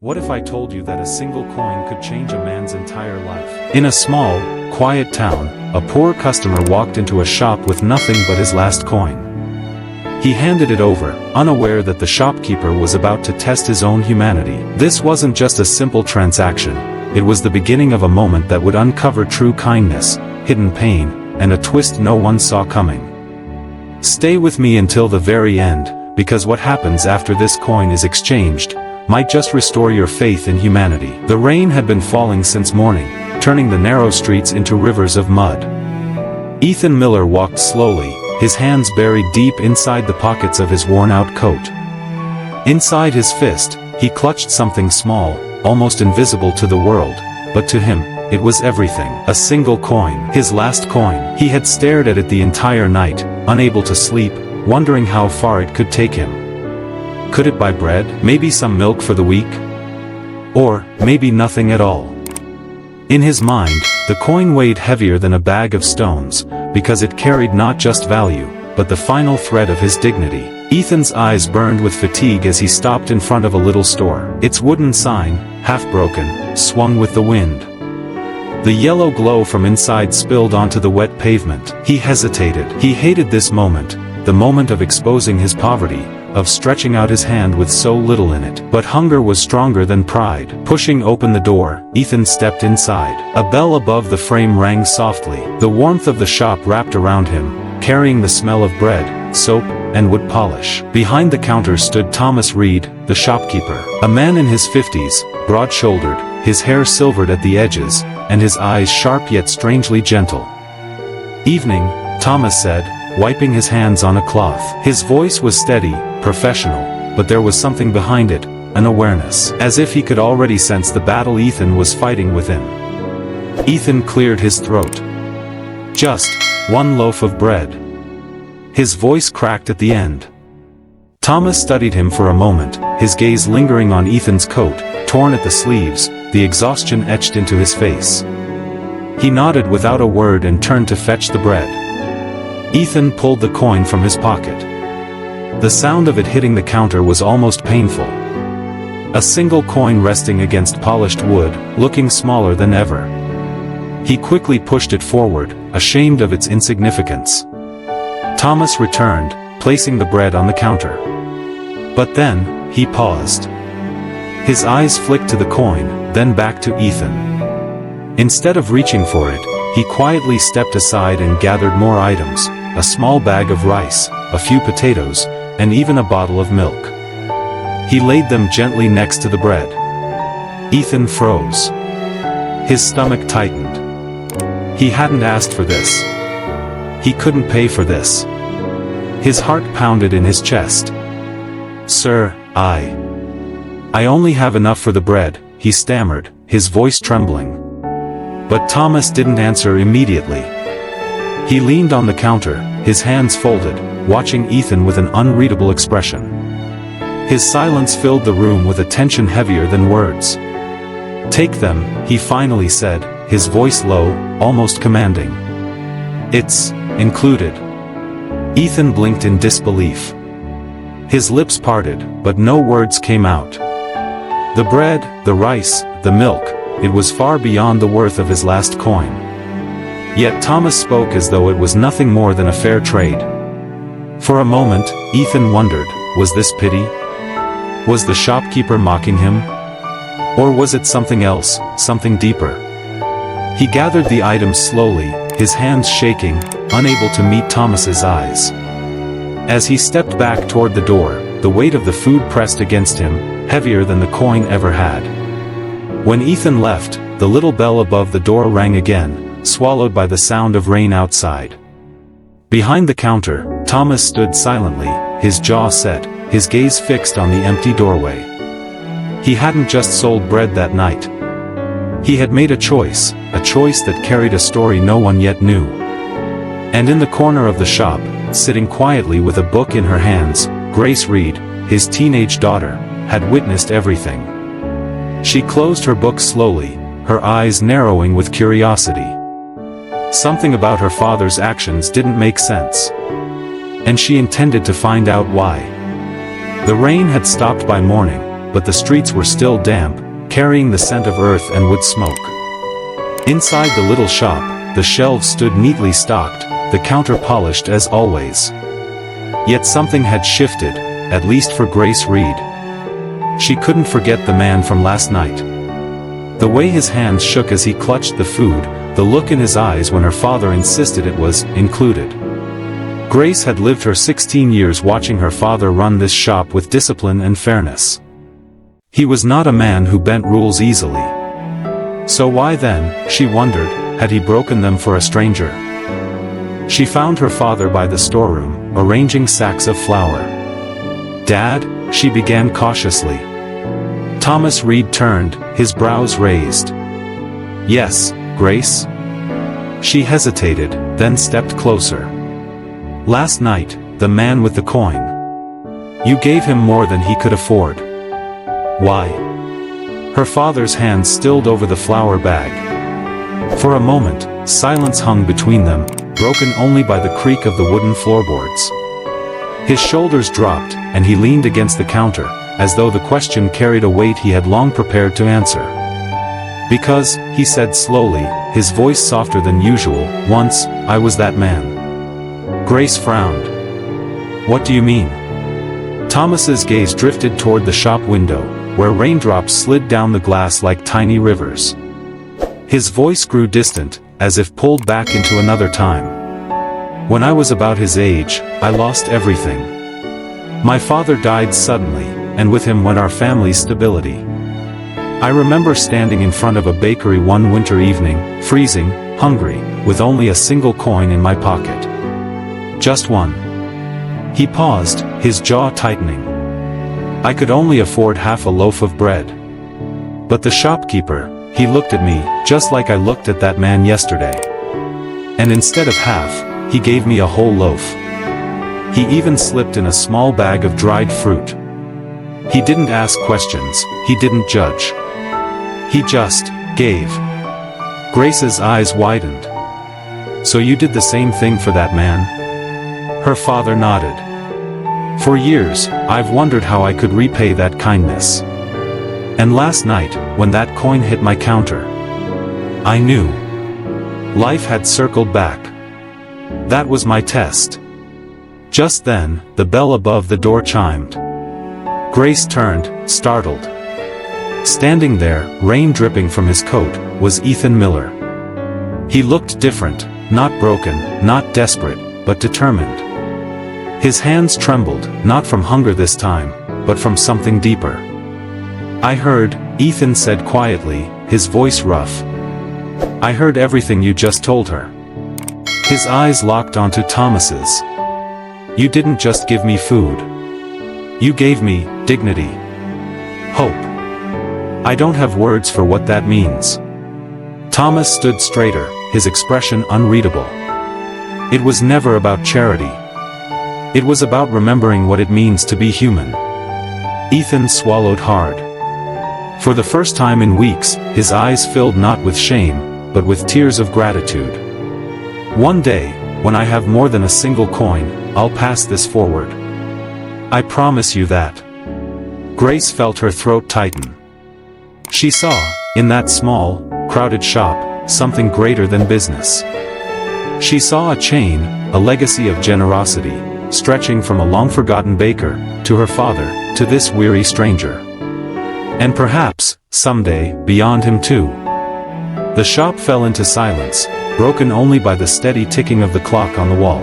What if I told you that a single coin could change a man's entire life? In a small, quiet town, a poor customer walked into a shop with nothing but his last coin. He handed it over, unaware that the shopkeeper was about to test his own humanity. This wasn't just a simple transaction, it was the beginning of a moment that would uncover true kindness, hidden pain, and a twist no one saw coming. Stay with me until the very end, because what happens after this coin is exchanged might just restore your faith in humanity. The rain had been falling since morning, turning the narrow streets into rivers of mud. Ethan Miller walked slowly, his hands buried deep inside the pockets of his worn-out coat. Inside his fist, he clutched something small, almost invisible to the world, but to him, it was everything. A single coin, his last coin. He had stared at it the entire night, unable to sleep, wondering how far it could take him. Could it buy bread? Maybe some milk for the week? Or, maybe nothing at all. In his mind, the coin weighed heavier than a bag of stones, because it carried not just value, but the final thread of his dignity. Ethan's eyes burned with fatigue as he stopped in front of a little store. Its wooden sign, half-broken, swung with the wind. The yellow glow from inside spilled onto the wet pavement. He hesitated. He hated this moment, the moment of exposing his poverty, of stretching out his hand with so little in it. But hunger was stronger than pride. Pushing open the door, Ethan stepped inside. A bell above the frame rang softly. The warmth of the shop wrapped around him, carrying the smell of bread, soap, and wood polish. Behind the counter stood Thomas Reed, the shopkeeper. A man in his 50s, broad-shouldered, his hair silvered at the edges, and his eyes sharp yet strangely gentle. "Evening," Thomas said, wiping his hands on a cloth. His voice was steady, professional, but there was something behind it, an awareness. As if he could already sense the battle Ethan was fighting within. Ethan cleared his throat. "Just one loaf of bread." His voice cracked at the end. Thomas studied him for a moment, his gaze lingering on Ethan's coat, torn at the sleeves, the exhaustion etched into his face. He nodded without a word and turned to fetch the bread. Ethan pulled the coin from his pocket. The sound of it hitting the counter was almost painful. A single coin resting against polished wood, looking smaller than ever. He quickly pushed it forward, ashamed of its insignificance. Thomas returned, placing the bread on the counter. But then, he paused. His eyes flicked to the coin, then back to Ethan. Instead of reaching for it, he quietly stepped aside and gathered more items, a small bag of rice, a few potatoes, and even a bottle of milk. He laid them gently next to the bread. Ethan froze. His stomach tightened. He hadn't asked for this. He couldn't pay for this. His heart pounded in his chest. "Sir, I only have enough for the bread," he stammered, his voice trembling. But Thomas didn't answer immediately. He leaned on the counter, his hands folded, watching Ethan with an unreadable expression. His silence filled the room with a tension heavier than words. "Take them," he finally said, his voice low, almost commanding. "It's included." Ethan blinked in disbelief. His lips parted, but no words came out. The bread, the rice, the milk, it was far beyond the worth of his last coin. Yet Thomas spoke as though it was nothing more than a fair trade. For a moment, Ethan wondered, was this pity? Was the shopkeeper mocking him? Or was it something else, something deeper? He gathered the items slowly, his hands shaking, unable to meet Thomas's eyes. As he stepped back toward the door, the weight of the food pressed against him, heavier than the coin ever had. When Ethan left, the little bell above the door rang again, swallowed by the sound of rain outside. Behind the counter, Thomas stood silently, his jaw set, his gaze fixed on the empty doorway. He hadn't just sold bread that night. He had made a choice that carried a story no one yet knew. And in the corner of the shop, sitting quietly with a book in her hands, Grace Reed, his teenage daughter, had witnessed everything. She closed her book slowly, her eyes narrowing with curiosity. Something about her father's actions didn't make sense. And she intended to find out why. The rain had stopped by morning, but the streets were still damp, carrying the scent of earth and wood smoke. Inside the little shop, the shelves stood neatly stocked, the counter polished as always. Yet something had shifted, at least for Grace Reed. She couldn't forget the man from last night. The way his hands shook as he clutched the food, the look in his eyes when her father insisted it was included. Grace had lived her 16 years watching her father run this shop with discipline and fairness. He was not a man who bent rules easily. So why then, she wondered, had he broken them for a stranger? She found her father by the storeroom, arranging sacks of flour. "Dad," she began cautiously. Thomas Reed turned, his brows raised. "Yes, Grace?" She hesitated, then stepped closer. "Last night, the man with the coin. You gave him more than he could afford. Why?" Her father's hand stilled over the flour bag. For a moment, silence hung between them, broken only by the creak of the wooden floorboards. His shoulders dropped, and he leaned against the counter, as though the question carried a weight he had long prepared to answer. "Because," he said slowly, his voice softer than usual, "once, I was that man." Grace frowned. "What do you mean?" Thomas's gaze drifted toward the shop window, where raindrops slid down the glass like tiny rivers. His voice grew distant, as if pulled back into another time. "When I was about his age, I lost everything. My father died suddenly, and with him went our family's stability. I remember standing in front of a bakery one winter evening, freezing, hungry, with only a single coin in my pocket. Just one." He paused, his jaw tightening. "I could only afford half a loaf of bread. But the shopkeeper, he looked at me, just like I looked at that man yesterday. And instead of half, he gave me a whole loaf. He even slipped in a small bag of dried fruit. He didn't ask questions, he didn't judge. He just gave." Grace's eyes widened. "So you did the same thing for that man?" Her father nodded. "For years, I've wondered how I could repay that kindness. And last night, when that coin hit my counter, I knew. Life had circled back. That was my test." Just then, the bell above the door chimed. Grace turned, startled. Standing there, rain dripping from his coat, was Ethan Miller. He looked different, not broken, not desperate, but determined. His hands trembled, not from hunger this time, but from something deeper. "I heard," Ethan said quietly, his voice rough. "I heard everything you just told her." His eyes locked onto Thomas's. "You didn't just give me food. You gave me dignity. Hope. I don't have words for what that means." Thomas stood straighter, his expression unreadable. "It was never about charity. It was about remembering what it means to be human." Ethan swallowed hard. For the first time in weeks, his eyes filled not with shame, but with tears of gratitude. "One day, when I have more than a single coin, I'll pass this forward. I promise you that." Grace felt her throat tighten. She saw, in that small, crowded shop, something greater than business. She saw a chain, a legacy of generosity, stretching from a long-forgotten baker, to her father, to this weary stranger. And perhaps, someday, beyond him too. The shop fell into silence, broken only by the steady ticking of the clock on the wall.